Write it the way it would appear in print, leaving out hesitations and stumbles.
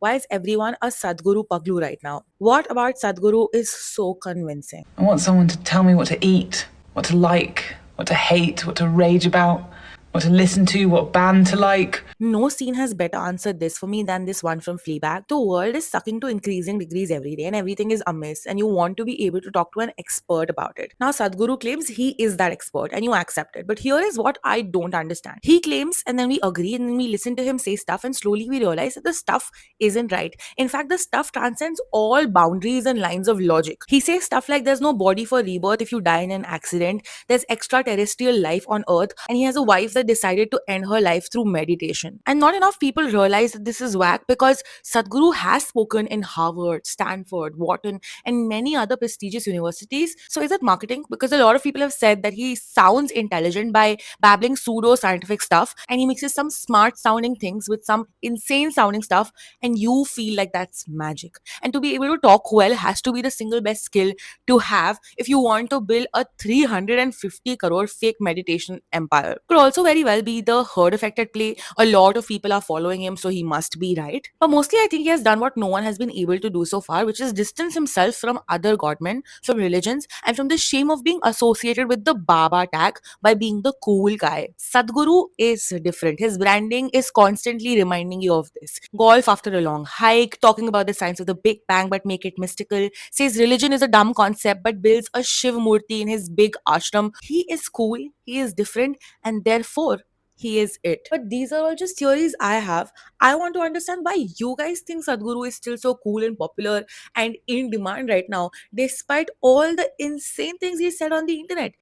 Why is everyone a Sadhguru Paglu right now? What about Sadhguru is so convincing? I want someone to tell me what to eat, what to like, what to hate, what to rage about, what to listen to, what band to like. No scene has better answered this for me than this one from Fleabag. The world is sucking to increasing degrees every day and everything is amiss, and you want to be able to talk to an expert about it. Now, Sadhguru claims he is that expert and you accept it. But here is what I don't understand. He claims, and then we agree, and then we listen to him say stuff, and slowly we realize that the stuff isn't right. In fact, the stuff transcends all boundaries and lines of logic. He says stuff like there's no body for rebirth if you die in an accident, there's extraterrestrial life on Earth, and he has a wife that decided to end her life through meditation. And not enough people realize that this is whack because Sadhguru has spoken in Harvard, Stanford, Wharton, and many other prestigious universities. So is it marketing? Because a lot of people have said that he sounds intelligent by babbling pseudo scientific stuff, and he mixes some smart sounding things with some insane sounding stuff, and you feel like that's magic. And to be able to talk well has to be the single best skill to have if you want to build a 350 crore fake meditation empire. Could also very well be the herd effect at play. A lot of people are following him, so he must be right. But mostly, I think he has done what no one has been able to do so far, which is distance himself from other godmen, from religions, and from the shame of being associated with the Baba tag by being the cool guy. Sadhguru is different. His branding is constantly reminding you of this. Golf after a long hike, talking about the science of the Big Bang but make it mystical, says religion is a dumb concept but builds a Shiv Murti in his big ashram. He is cool, he is different, and therefore he is it. But these are all just theories I have. I want to understand why you guys think Sadhguru is still so cool and popular and in demand right now, despite all the insane things he said on the internet.